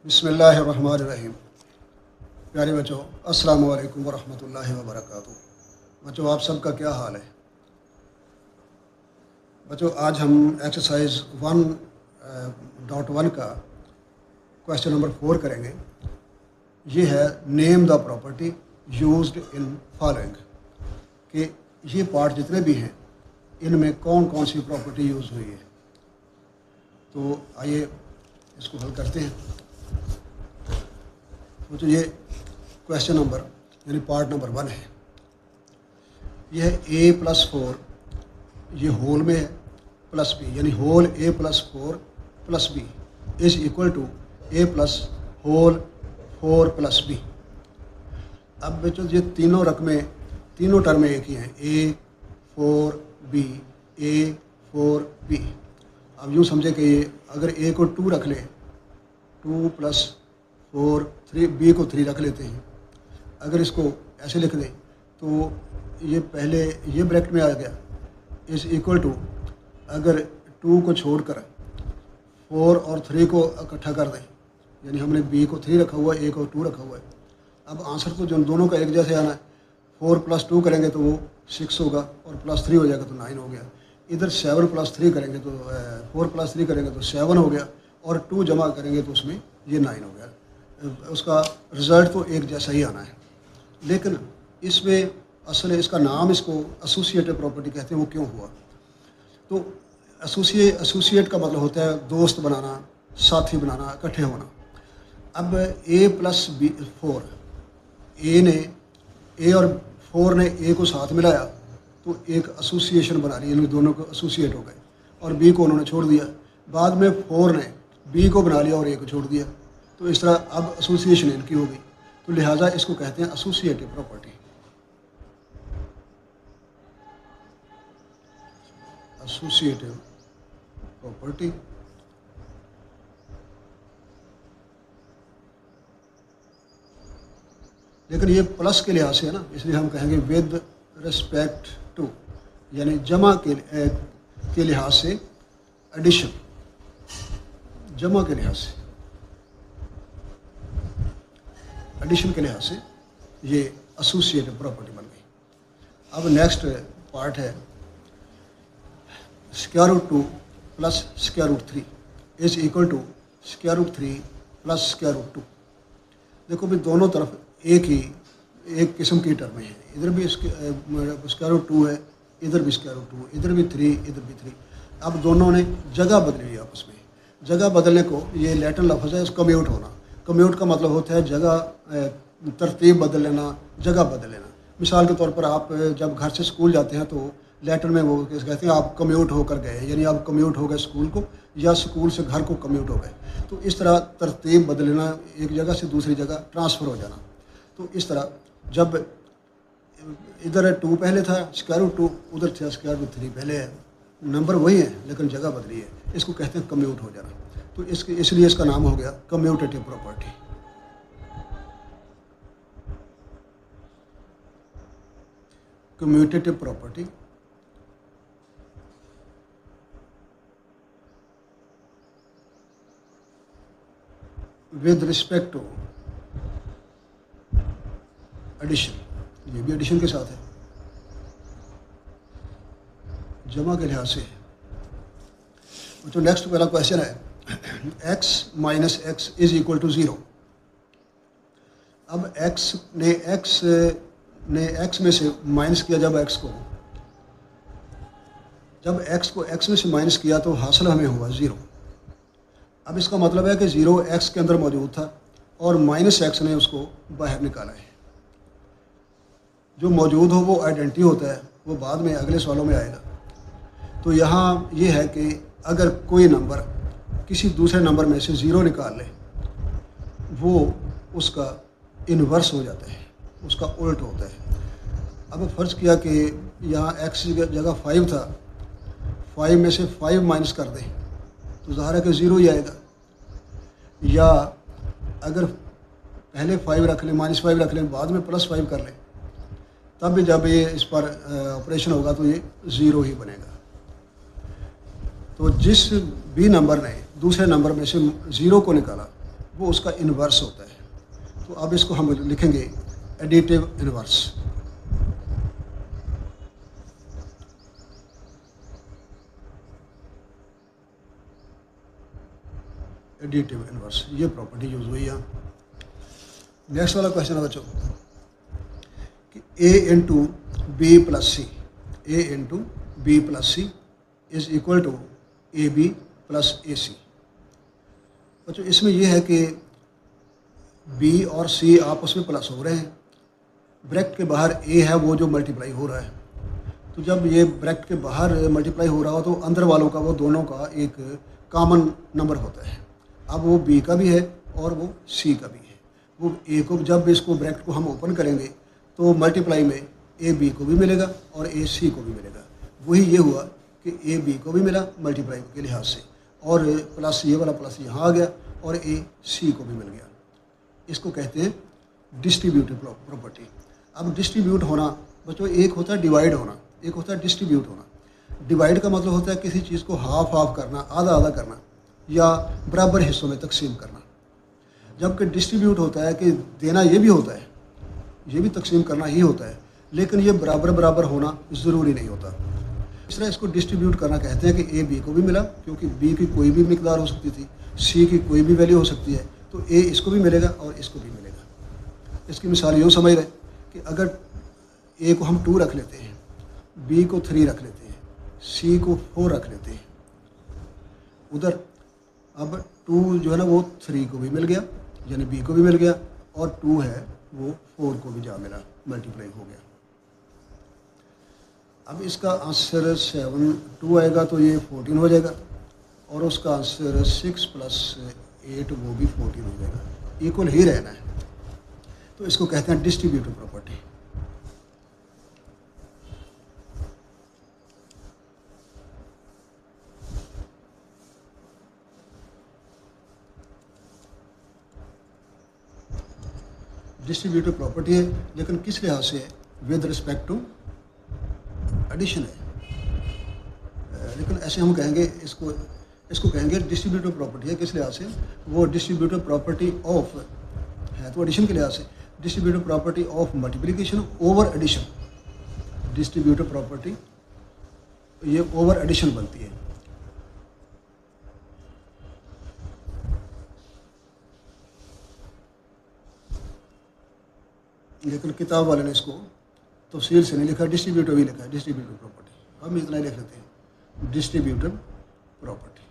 बिस्मिल्लाहिर्रहमानिर्रहीम। प्यारे बच्चों, अस्सलामु अलैकुम वरहमतुल्लाहि वबरकातुहू। बच्चों, आप सबका क्या हाल है? बच्चों, आज हम एक्सरसाइज 1.1 का क्वेश्चन नंबर 4 करेंगे। ये है name the property used in following, कि ये पार्ट जितने भी हैं इनमें कौन कौन सी प्रॉपर्टी यूज़ हुई है। तो आइए इसको हल करते हैं। तो ये क्वेश्चन नंबर यानी पार्ट नंबर 1 है। यह है a+4, ये होल में है, प्लस बी, यानी whole a+4 plus B is equal to a plus whole 4 plus B. अब बच्चों, ये तीनों रकमें, तीनों टर्में एक ही हैं, a4b a4b। अब यूँ समझे कि ये अगर a को 2 रख ले, 2 + 4 3, b को 3 रख लेते हैं। अगर इसको ऐसे लिख दें तो ये पहले ये ब्रैकेट में आ गया, इज इक्वल टू, अगर 2 को छोड़कर 4 और 3 को इकट्ठा कर दें, यानी हमने b को 3 रखा हुआ है, a को 2 रखा हुआ है। अब आंसर तो जो दोनों का एक जैसे आना है। 4 + 2 करेंगे तो वो 6 होगा, और +3 हो जाएगा तो 9 हो गया। इधर 7 + 3 करेंगे तो 4 + 3 करेंगे तो 7 हो गया, और 2 जमा करेंगे तो उसमें ये 9 हो गया। उसका रिज़ल्ट तो एक जैसा ही आना है। लेकिन इसमें असल इसका नाम, इसको एसोसिएटिव प्रॉपर्टी कहते हैं। वो क्यों हुआ? तो एसोसिएट का मतलब होता है दोस्त बनाना, साथी बनाना, इकट्ठे होना। अब a+4, ए और 4 ने a को साथ मिलाया तो एक एसोसिएशन बना ली, इन दोनों को एसोसिएट हो गए, और b को उन्होंने छोड़ दिया। बाद में 4 ने b को बना लिया और a को छोड़ दिया। तो इस तरह अब एसोसिएशन इनकी हो गई, तो लिहाजा इसको कहते हैं एसोसिएटिव प्रॉपर्टी। Associative property. लेकिन ये प्लस के लिहाज से है ना, इसलिए हम कहेंगे विद रिस्पेक्ट टू, यानी जमा के लिहाज से एडिशन, जमा के लिहाज से, एडिशन के लिहाज से ये एसोसिएटिव प्रॉपर्टी बन गई। अब नेक्स्ट पार्ट है √2 + √3 इज इक्वल टू √3 + √2। देखो भी, दोनों तरफ एक किस्म की टर्में हैं। इधर भी √2 है, इधर भी √2, इधर भी 3, इधर भी 3। अब दोनों ने जगह बदली है आपस में। जगह बदलने को ये लैटिन लफ्ज़ है, कम्यूट होना। कम्यूट का मतलब होता है जगह, तरतीब बदल लेना, जगह बदल लेना। मिसाल के तौर पर आप जब घर से स्कूल जाते हैं तो लैटिन में वो कहते हैं आप कम्यूट होकर गए, यानी आप कम्यूट हो गए स्कूल को, या स्कूल से घर को कम्यूट हो गए। तो इस तरह तरतीब बदल लेना, एक जगह से दूसरी जगह ट्रांसफ़र हो जाना। तो इस तरह जब इधर 2 पहले था, √2 उधर था, √3 पहले है, नंबर वही है लेकिन जगह बदली है। इसको कहते हैं कम्यूट हो जाना। तो इसलिए इसका नाम हो गया commutative property. Commutative property with respect to addition, ये भी एडिशन के साथ है, जमा के लिहाज से। तो नेक्स्ट पहला क्वेश्चन है x - x is equal to 0। अब x में से माइनस किया, जब x को x में से माइनस किया तो हासिल हमें हुआ 0। अब इसका मतलब है कि 0 x के अंदर मौजूद था और -x ने उसको बाहर निकाला है। जो मौजूद हो वो आइडेंटिटी होता है, वो बाद में अगले सवालों में आएगा। तो यहाँ ये है कि अगर कोई नंबर किसी दूसरे नंबर में से 0 निकाल ले, वो उसका इन्वर्स हो जाता है, उसका उल्ट होता है। अब फ़र्ज़ किया कि यहाँ x की जगह 5 था, 5 में से 5 माइनस कर दें तो ज़ाहिर है कि 0 ही आएगा। या अगर पहले 5 रख लें, -5 रख लें, बाद में +5 कर लें, तब भी जब ये इस पर ऑपरेशन होगा तो ये 0 ही बनेगा। तो जिस भी नंबर ने दूसरे नंबर में से 0 को निकाला वो उसका इन्वर्स होता है। तो अब इसको हम लिखेंगे एडिटिव इन्वर्स। एडिटिव इन्वर्स, ये प्रॉपर्टी यूज हुई यहाँ। नेक्स्ट वाला क्वेश्चन है बच्चों कि a into B plus C, A into B plus C is equal to A B plus A C. बच्चों इसमें यह है कि b और c आपस में प्लस हो रहे हैं, ब्रैकेट के बाहर a है वो जो मल्टीप्लाई हो रहा है। तो जब ये ब्रैकेट के बाहर मल्टीप्लाई हो रहा हो तो अंदर वालों का, वो दोनों का एक कॉमन नंबर होता है। अब वो b का भी है और वो c का भी है। वो a को, जब इसको ब्रैकेट को हम ओपन करेंगे तो मल्टीप्लाई में ए बी को भी मिलेगा और ए सी को भी मिलेगा। वही ये हुआ कि ए बी को भी मिला मल्टीप्लाई के लिहाज से, और प्लस ये वाला प्लस यहाँ आ गया और ए सी को भी मिल गया। इसको कहते हैं डिस्ट्रीब्यूटिव प्रॉपर्टी। अब डिस्ट्रीब्यूट होना बच्चों, एक होता है डिवाइड होना, एक होता है डिस्ट्रीब्यूट होना। डिवाइड का मतलब होता है किसी चीज़ को हाफ हाफ करना, आधा आधा करना या बराबर हिस्सों में तकसीम करना। जबकि डिस्ट्रीब्यूट होता है कि देना ये भी होता है, ये भी तकसीम करना ही होता है, लेकिन ये बराबर बराबर होना ज़रूरी नहीं होता। इस तरह इसको डिस्ट्रीब्यूट करना कहते हैं कि ए बी को भी मिला, क्योंकि बी की कोई भी मिकदार हो सकती थी, सी की कोई भी वैल्यू हो सकती है, तो ए इसको भी मिलेगा और इसको भी मिलेगा। इसकी मिसाल यूँ समझ रहे कि अगर ए को हम 2 रख लेते हैं, बी को 3 रख लेते हैं, सी को 4 रख लेते हैं उधर, अब 2 जो है ना वो 3 को भी मिल गया, यानी बी को भी मिल गया, और 2 है वो 4 को भी जा मिला, मल्टीप्लाई हो गया। अब इसका आंसर 7 2 आएगा तो ये 14 हो जाएगा, और उसका आंसर 6 + 8 वो भी 14 हो जाएगा। इक्वल ही रहना है, तो इसको कहते हैं डिस्ट्रीब्यूटिव प्रॉपर्टी। डिस्ट्रीब्यूटिव प्रॉपर्टी है, लेकिन किस लिहाज से है? विद रिस्पेक्ट टू एडिशन है। लेकिन ऐसे हम कहेंगे इसको कहेंगे डिस्ट्रीब्यूटिव प्रॉपर्टी है। किस लिहाज से? वो डिस्ट्रीब्यूटिव प्रॉपर्टी ऑफ है तो एडिशन के लिहाज से, distributive property of multiplication over addition. Distributive property ये ओवर एडिशन बनती है। लेकिन किताब वाले ने इसको तफसील से नहीं लिखा, डिस्ट्रीब्यूटिव ही लिखा है, डिस्ट्रीब्यूटिव प्रॉपर्टी। हम इतना ही लिख लेते हैं डिस्ट्रीब्यूटिव प्रॉपर्टी।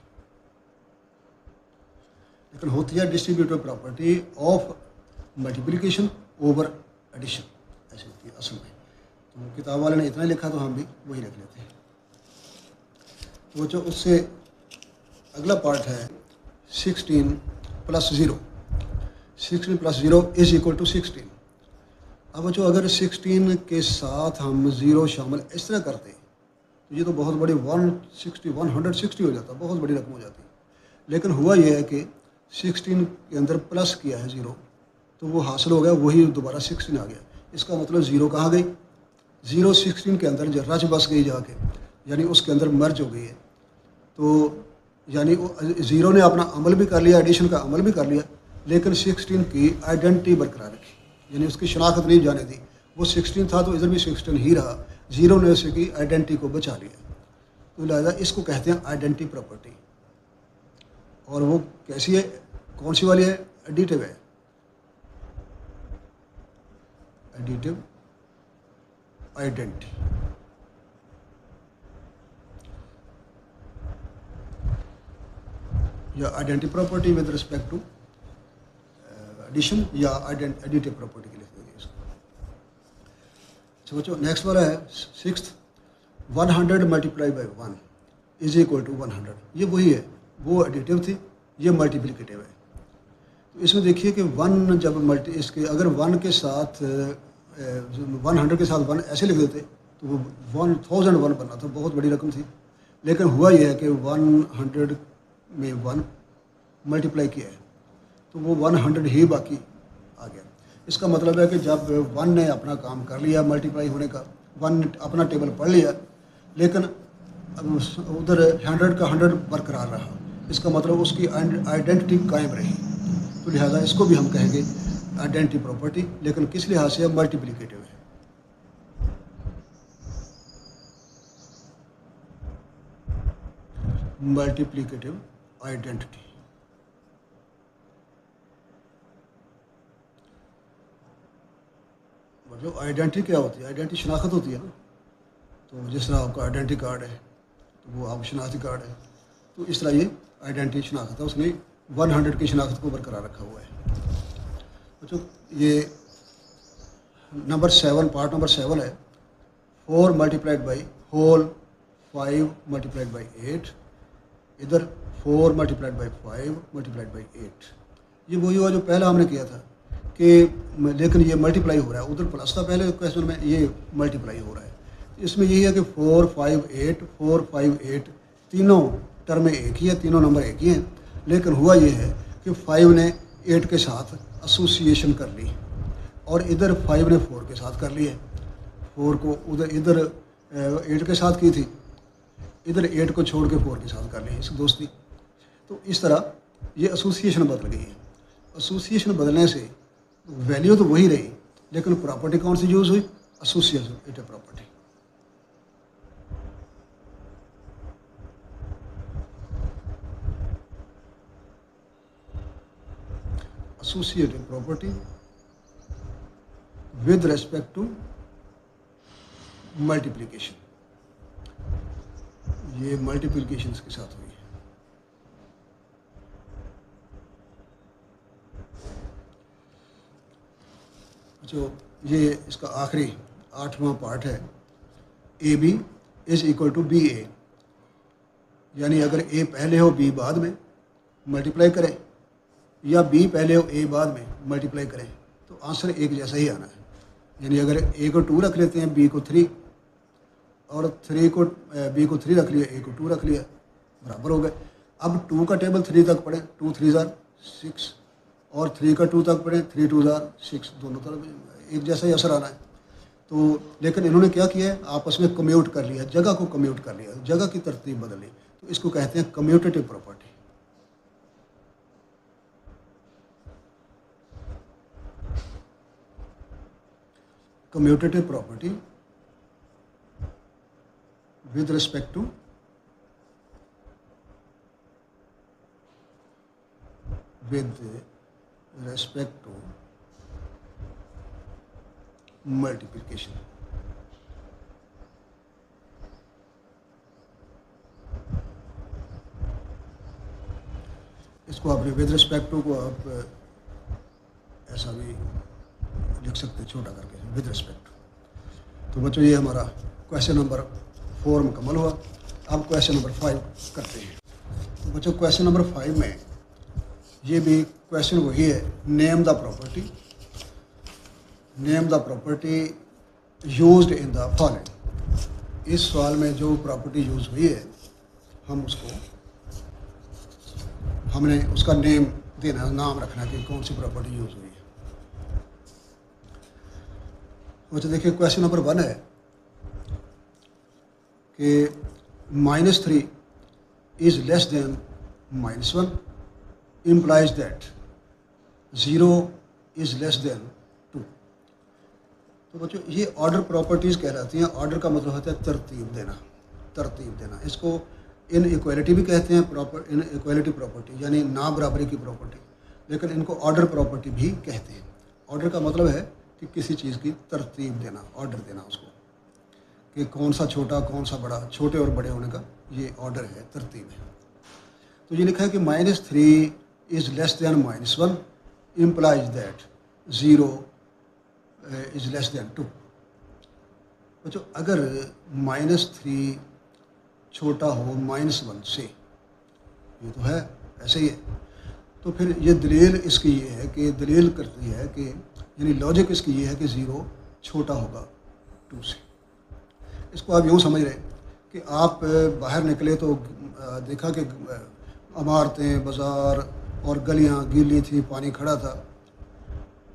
लेकिन होती है distributive property of multiplication over addition, ऐसी होती है असल में। तो किताब वाले ने इतना ही लिखा तो हम भी वही लिख लेते हैं। तो जो उससे अगला पार्ट है 16 + 0। 16 + 0 इज इक्वल टू 16। अब बच्चों अगर 16 के साथ हम 0 शामिल इस तरह करते तो ये तो बहुत बड़ी 160 हो जाता, बहुत बड़ी रकम हो जाती। लेकिन हुआ ये है कि 16 के अंदर प्लस किया है 0, तो वो हासिल हो गया, वही दोबारा 16 आ गया। इसका मतलब 0 कहाँ गई? 0 16 के अंदर रच बस गई जाके, यानी उसके अंदर मर्ज हो गई है। तो यानी 0 ने अपना अमल भी कर लिया, एडिशन का अमल भी कर लिया, लेकिन 16 की आइडेंटिटी बरकरार रखी, यानी उसकी शनाख्त नहीं जाने दी। वो 16 था तो इधर भी 16 ही रहा, 0 ने उसकी आइडेंटिटी को बचा लिया। तो लिहाजा इसको कहते हैं आइडेंटिटी प्रॉपर्टी। और वो कैसी है, कौन सी वाली है? एडिटिव है। Additive identity. या identity property with respect to addition, या एडिटिव प्रॉपर्टी के लिख देंगे इसको। अच्छा बच्चों नेक्स्ट वाला है 6th 100 × 1 इज इक्वल टू 100। ये वही है, वो एडिटिव थी, ये मल्टीप्लिकेटिव है। तो इसमें देखिए कि 1 जब इसके अगर 1 के साथ 100 के साथ 1 ऐसे लिख देते तो वो 1001 बनना था, बहुत बड़ी रकम थी। लेकिन हुआ यह है कि 100 में 1 मल्टीप्लाई किया है तो वो 100 ही बाकी आ गया। इसका मतलब है कि जब 1 ने अपना काम कर लिया मल्टीप्लाई होने का, 1 ने अपना टेबल पढ़ लिया, लेकिन उधर 100 का 100 बरकरार रहा। इसका मतलब उसकी आइडेंटिटी कायम रही। तो लिहाजा इसको भी हम कहेंगे आइडेंटिटी प्रॉपर्टी, लेकिन किस लिहाज से मल्टीप्लिकेटिव है। Multiplicative identity. मतलब आइडेंटिटी क्या होती है? आइडेंटिटी शनाख्त होती है ना। तो जिस तरह आपका आइडेंटिटी कार्ड है तो वो आप शनाख्ती कार्ड है, तो इस तरह ये आइडेंटिटी शनाख्त है, उसने 100 की शनाख्त को बरकरार रखा हुआ है। तो ये नंबर 7, पार्ट नंबर 7 है 4 multiplied by whole 5 multiplied by 8, इधर 4 मल्टीप्लाइड बाई 5 मल्टीप्लाइड बाई 8। ये वही हुआ जो पहला हमने किया था कि लेकिन ये मल्टीप्लाई हो रहा है, उधर प्लस था पहले क्वेश्चन में, ये मल्टीप्लाई हो रहा है। इसमें यही है कि 4 5 8 4 5 8 तीनों टर्में एक ही है, तीनों नंबर एक ही हैं, लेकिन हुआ ये है कि 5 ने 8 के साथ एसोसिएशन कर ली और इधर 5 ने 4 के साथ कर ली है। 4 को इधर 8 के साथ की थी, इधर 8 को छोड़ के 4 के साथ कर ली इस दोस्ती। तो इस तरह ये एसोसिएशन बदल गई है। एसोसिएशन बदलने से वैल्यू तो वही रही, लेकिन प्रॉपर्टी कौन सी यूज़ हुई? Associative property. Associative property with respect to multiplication, ये मल्टीप्लिकेशन के साथ हुई है। जो ये इसका आखिरी 8वां पार्ट है, A B is equal to B A, यानी अगर ए पहले हो बी बाद में मल्टीप्लाई करें, या बी पहले हो ए बाद में मल्टीप्लाई करें, तो आंसर एक जैसा ही आना है। यानी अगर ए को 2 रख लेते हैं, बी को 3, और 3 को बी को 3 रख लिया, ए को 2 रख लिया, बराबर हो गए। अब 2 का टेबल 3 तक पढ़ें, 2 3 6, और 3 का 2 तक पढ़ें, 3 2 6, दोनों तरफ एक जैसा ही असर आना है। तो लेकिन इन्होंने क्या किया है, आपस में कम्यूट कर लिया, जगह को कम्यूट कर लिया, जगह की तरतीब बदल ली, तो इसको कहते हैं commutative property. Commutative property with respect to multiplication। इसको आपने विद रिस्पेक्ट टू को आप ऐसा भी लिख सकते, छोटा करके विद रिस्पेक्ट। तो बच्चों ये हमारा क्वेश्चन नंबर 4 मुकम्मल हुआ। अब क्वेश्चन नंबर 5 करते हैं। तो बच्चों क्वेश्चन नंबर 5 में ये भी क्वेश्चन वही है, name the property, name the property used in the following. इस सवाल में जो प्रॉपर्टी यूज हुई है हमने उसका नेम देना, नाम रखना कि कौन सी प्रॉपर्टी यूज हुई है। तो देखिए क्वेश्चन नंबर 1 है कि -3 is less then -1 implies that 0 is less then 2। तो बच्चों ये ऑर्डर प्रॉपर्टीज़ कहलाती हैं। ऑर्डर का मतलब होता है तरतीब देना, तरतीब देना। इसको इन इक्वालिटी भी कहते हैं, इन इक्वालिटी प्रॉपर्टी यानी ना बराबरी की प्रॉपर्टी, लेकिन इनको ऑर्डर प्रॉपर्टी भी कहते हैं। ऑर्डर का मतलब है कि किसी चीज़ की तरतीब देना, ऑर्डर देना उसको, कि कौन सा छोटा कौन सा बड़ा, छोटे और बड़े होने का ये ऑर्डर है, तरतीब है। तो ये लिखा है कि -3 is less then -1 implies that 0 is less then 2। बच्चों अगर -3 छोटा हो -1 से, ये तो है ऐसे ही है, तो फिर ये दलील इसकी ये है कि दलील करती है कि यानी लॉजिक इसकी ये है कि 0 छोटा होगा 2 से। इसको आप यूँ समझ रहे कि आप बाहर निकले तो देखा कि इमारतें, बाज़ार और गलियाँ गीली थी, पानी खड़ा था,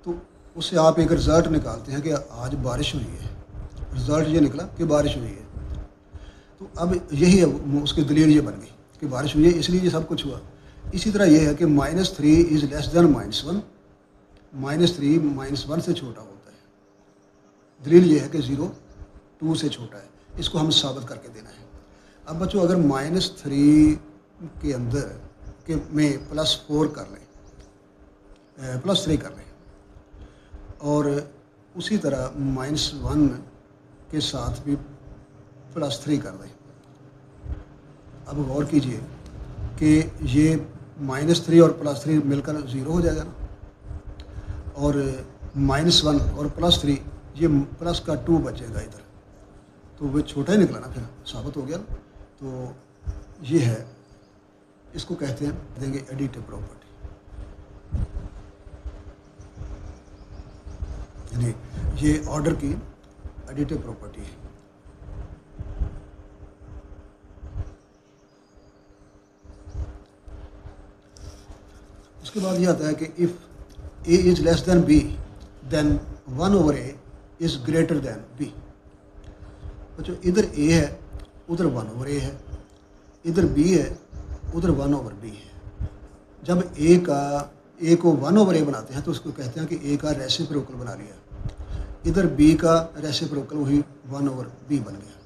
तो उससे आप एक रिज़ल्ट निकालते हैं कि आज बारिश हुई है। रिज़ल्ट ये निकला कि बारिश हुई है। तो अब यही है उसकी दलील ये बन गई कि बारिश हुई है, इसलिए ये सब कुछ हुआ। इसी तरह ये है कि -3 इज़ लेस देन -1, -3 -1 से छोटा होता है। दलील ये है कि 0 2 से छोटा है। इसको हम साबित करके देना है। अब बच्चों अगर -3 के अंदर के में +4 कर लें, +3 कर लें, और उसी तरह -1 के साथ भी +3 कर दें। अब गौर कीजिए कि ये -3 और +3 मिलकर 0 हो जाएगा ना, और -1 और +3 ये प्लस का 2 बचेगा इधर, तो वो छोटा ही निकला ना, फिर साबित हो गया ना। तो ये है, इसको कहते हैं देंगे एडिटिव प्रॉपर्टी, यानी ये ऑर्डर की एडिटिव प्रॉपर्टी है। उसके बाद ये आता है कि if a is less than b then 1/a is greater than b। बच्चों इधर a है, उधर 1/a है, इधर b है, उधर 1/b है। जब a को 1/a बनाते हैं तो उसको कहते हैं कि a का रेसिप्रोकल बना लिया। इधर b का रेसिप्रोकल वही 1/b बन गया।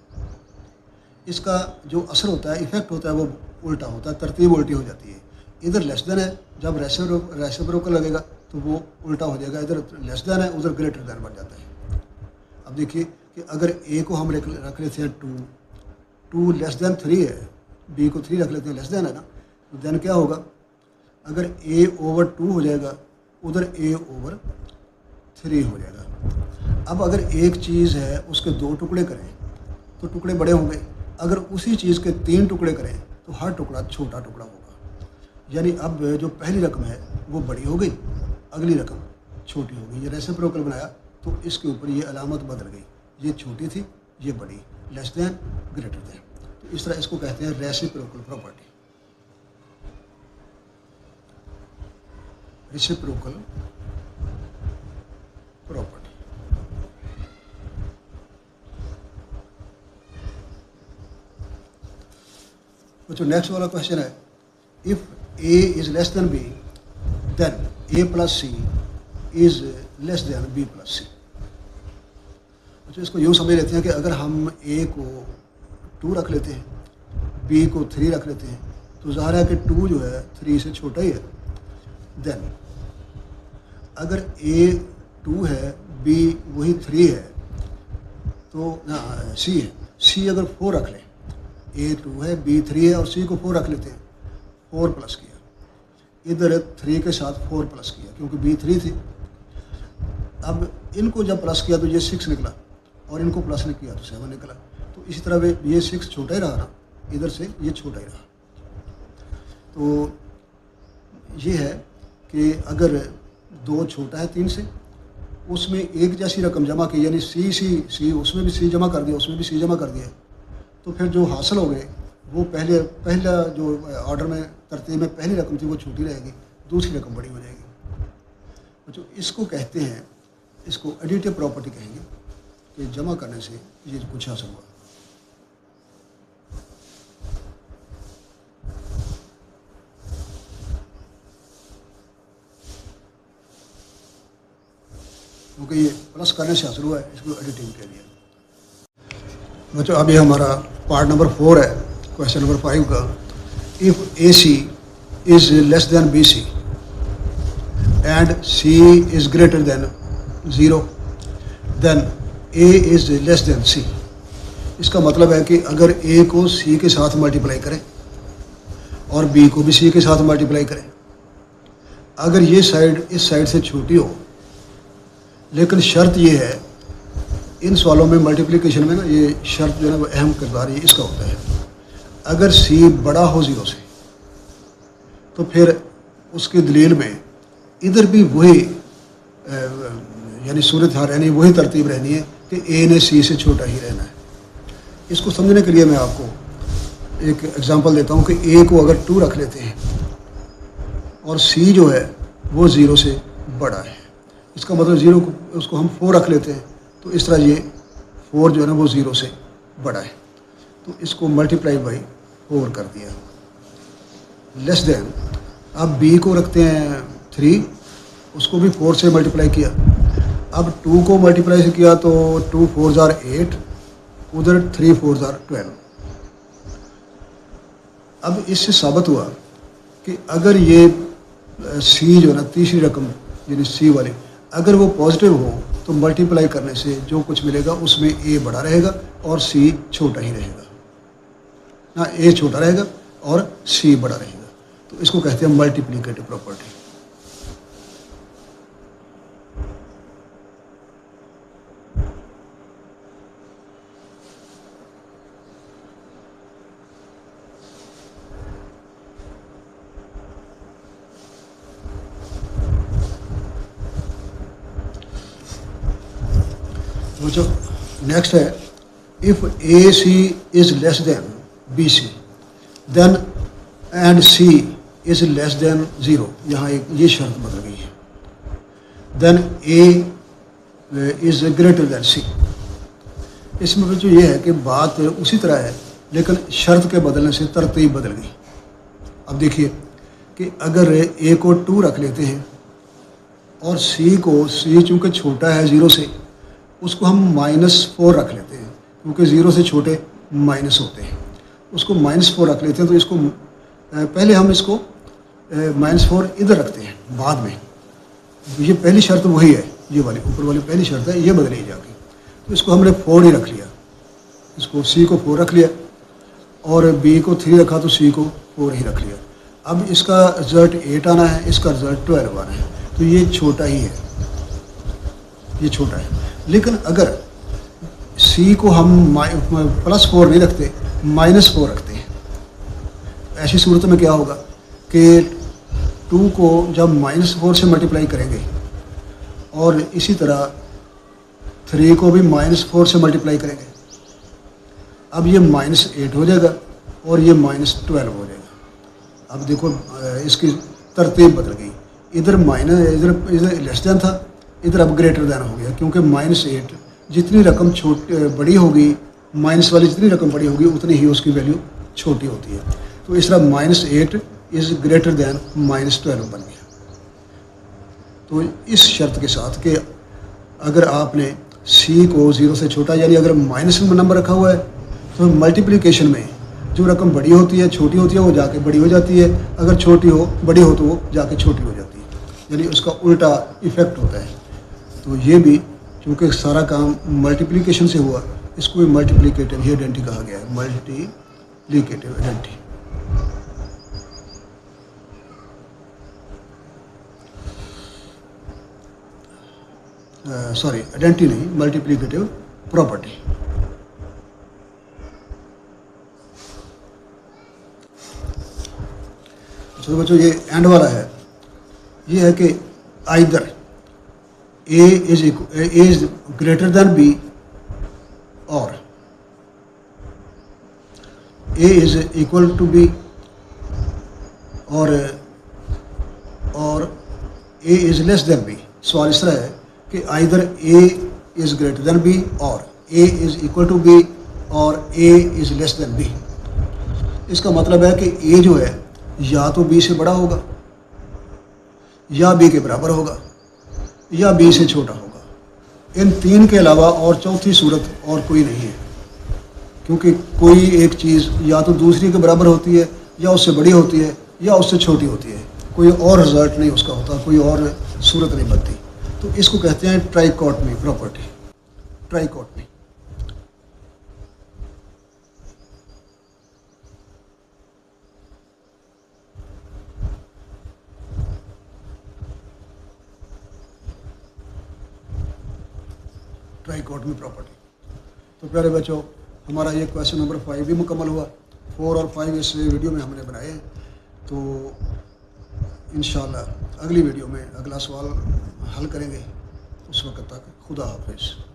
इसका जो असर होता है, इफेक्ट होता है, वो उल्टा होता है, तरतीब उल्टी हो जाती है। इधर लेस देन है, जब रेसिप्रोकल लगेगा तो वो उल्टा हो जाएगा, इधर लेस देन है, उधर ग्रेटर देन बन जाता है। अब देखिए कि अगर a को हम रख लेते हैं 2 लेस देन 3 है, b को 3 रख लेते हैं, लेस देन है ना, तो देन क्या होगा, अगर a/2 हो जाएगा, उधर a/3 हो जाएगा। अब अगर एक चीज़ है उसके 2 टुकड़े करें तो टुकड़े बड़े होंगे, अगर उसी चीज़ के 3 टुकड़े करें तो हर टुकड़ा छोटा टुकड़ा होगा। यानी अब जो पहली रकम है वो बड़ी हो गई, अगली रकम छोटी हो गई। ये रेसिप्रोकल बनाया तो इसके ऊपर ये अलामत बदल गई, ये छोटी थी, ये बड़ी, लेस देन ग्रेटर देन। तो इस तरह इसको कहते हैं रेसिप्रोकल प्रॉपर्टी। Reciprocal property. तो नेक्स्ट वाला क्वेश्चन है, if a is less than b then a plus c is less than b plus c। अच्छा, इसको यूँ समझ लेते हैं कि अगर हम a को 2 रख लेते हैं, b को 3 रख लेते हैं, तो ज़ाहिर है कि 2 जो है 3 से छोटा ही है। देन अगर a 2 है, b वही 3 है, तो ना c है, c अगर 4 रख लें, a 2 है, b 3 है और c को 4 रख लेते हैं, 4 प्लस किया, इधर 3 के साथ 4 प्लस किया क्योंकि b 3 थी। अब इनको जब प्लस किया तो ये 6 निकला, और इनको प्लस नहीं किया तो 7 निकला। तो इसी तरह ये 6 छोटा ही रहा ना, इधर से ये छोटा ही रहा। तो ये है कि अगर 2 छोटा है 3 से, उसमें एक जैसी रकम जमा की, यानी सी उसमें भी सी जमा कर दिया, उसमें भी सी जमा कर दिया, तो फिर जो हासिल हो गए वो पहला जो ऑर्डर में तरतीब में पहली रकम थी वो छोटी रहेगी, दूसरी रकम बड़ी हो जाएगी। तो इसको कहते हैं, इसको एडिटिव प्रॉपर्टी कहेंगे कि जमा करने से ये कुछ हासिल हुआ। क्योंकि ये प्लस करने से हासिल हुआ है, इसको एडिटिंग कह दिया। बच्चों अभी हमारा पार्ट नंबर 4 है, क्वेश्चन नंबर 5 का। If A C is less than B C and C is greater than 0 then A is less than C. इसका मतलब है कि अगर ए को सी के साथ मल्टीप्लाई करें और बी को भी सी के साथ मल्टीप्लाई करें, अगर ये साइड इस साइड से छोटी हो, लेकिन शर्त ये है, इन सवालों में मल्टीप्लिकेशन में ना ये शर्त जो है वो अहम किरदार ये इसका होता है, अगर सी बड़ा हो 0 से तो फिर उसकी दलील में इधर भी वही यानी सूरत हाल रहनी, वही तरतीब रहनी है कि ए ने सी से छोटा ही रहना है। इसको समझने के लिए मैं आपको एक एग्जांपल देता हूँ कि ए को अगर 2 रख लेते हैं और सी जो है वो 0 से बड़ा है, इसका मतलब 0 को उसको हम 4 रख लेते हैं, तो इस तरह ये 4 जो है ना वो 0 से बड़ा है, तो इसको मल्टीप्लाई बाई 4 कर दिया। लेस देन अब b को रखते हैं 3, उसको भी 4 से मल्टीप्लाई किया। अब 2 को मल्टीप्लाई किया तो 2 4 जार 8, उधर 3 4 जार 12। अब इससे साबित हुआ कि अगर ये सी जो है ना, तीसरी रकम यानी सी वाली, अगर वो पॉजिटिव हो तो मल्टीप्लाई करने से जो कुछ मिलेगा उसमें ए बड़ा रहेगा और सी छोटा ही रहेगा ना, ए छोटा रहेगा और सी बड़ा रहेगा। तो इसको कहते हैं मल्टीप्लिकेटिव प्रॉपर्टी। तो जो नेक्स्ट है, if A C is less than B C then and C is less than 0, यहाँ एक ये शर्त बदल गई है, then A is greater than C. इसमें जो ये है कि बात उसी तरह है लेकिन शर्त के बदलने से तरतीब बदल गई। अब देखिए कि अगर ए को 2 रख लेते हैं और सी चूँकि छोटा है 0 से, उसको हम -4 रख लेते हैं क्योंकि 0 से छोटे माइनस होते हैं, उसको -4 रख लेते हैं। तो इसको पहले हम इसको -4 इधर रखते हैं बाद में। ये पहली शर्त वही है, ये वाली ऊपर वाली पहली शर्त है, ये बदली जाके। तो इसको हमने 4 ही रख लिया, इसको सी को 4 रख लिया और बी को 3 रखा तो सी को 4 ही रख लिया। अब इसका रिजल्ट 8 आना है, इसका रिजल्ट 12 आना है, तो ये छोटा ही है, ये छोटा है। लेकिन अगर सी को हम +4 नहीं रखते, -4 रखते हैं, ऐसी सूरत में क्या होगा कि 2 को जब -4 से मल्टीप्लाई करेंगे और इसी तरह 3 को भी -4 से मल्टीप्लाई करेंगे, अब ये -8 हो जाएगा और ये -12 हो जाएगा। अब देखो इसकी तरतीब बदल गई, इधर इधर लेस देन था, इधर अब ग्रेटर देन हो गया, क्योंकि -8 जितनी रकम बड़ी होगी, माइनस वाली जितनी रकम बड़ी होगी उतनी ही उसकी वैल्यू छोटी होती है। तो इस तरह -8 इज़ ग्रेटर देन -12 बन गया। तो इस शर्त के साथ कि अगर आपने सी को 0 से छोटा यानी अगर माइनस में नंबर रखा हुआ है तो मल्टीप्लिकेशन में जो रकम बड़ी होती है छोटी होती है वो जाके बड़ी हो जाती है, अगर छोटी हो बड़ी हो तो वो जाके छोटी हो जाती है, यानी उसका उल्टा इफ़ेक्ट होता है। तो ये भी क्योंकि सारा काम मल्टीप्लिकेशन से हुआ, इसको भी मल्टीप्लिकेटिव आइडेंटिटी कहा गया है, मल्टीप्लिकेटिव आइडेंटिटी। सॉरी आइडेंटिटी नहीं, मल्टीप्लिकेटिव प्रॉपर्टी। तो बच्चों ये एंड वाला है, ये है कि either A is greater than B और A is equal to B और A is less than B. सवाल इस तरह है कि either A is greater than B और A is equal to B और A is less than B. इसका मतलब है कि ए जो है या तो बी से बड़ा होगा या बी के बराबर होगा या बी से छोटा होगा। इन तीन के अलावा और चौथी सूरत और कोई नहीं है, क्योंकि कोई एक चीज़ या तो दूसरी के बराबर होती है या उससे बड़ी होती है या उससे छोटी होती है, कोई और रिजल्ट नहीं उसका होता, कोई और सूरत नहीं बनती। तो इसको कहते हैं ट्राइकोटमी प्रॉपर्टी, ट्राइकोटमी। ट्राइकोटमी प्रॉपर्टी। तो प्यारे बच्चों, हमारा ये क्वेश्चन नंबर 5 भी मुकम्मल हुआ। 4 और 5 इस वीडियो में हमने बनाए हैं। तो इंशाल्लाह अगली वीडियो में अगला सवाल हल करेंगे। उस वक्त तक खुदा हाफिज़।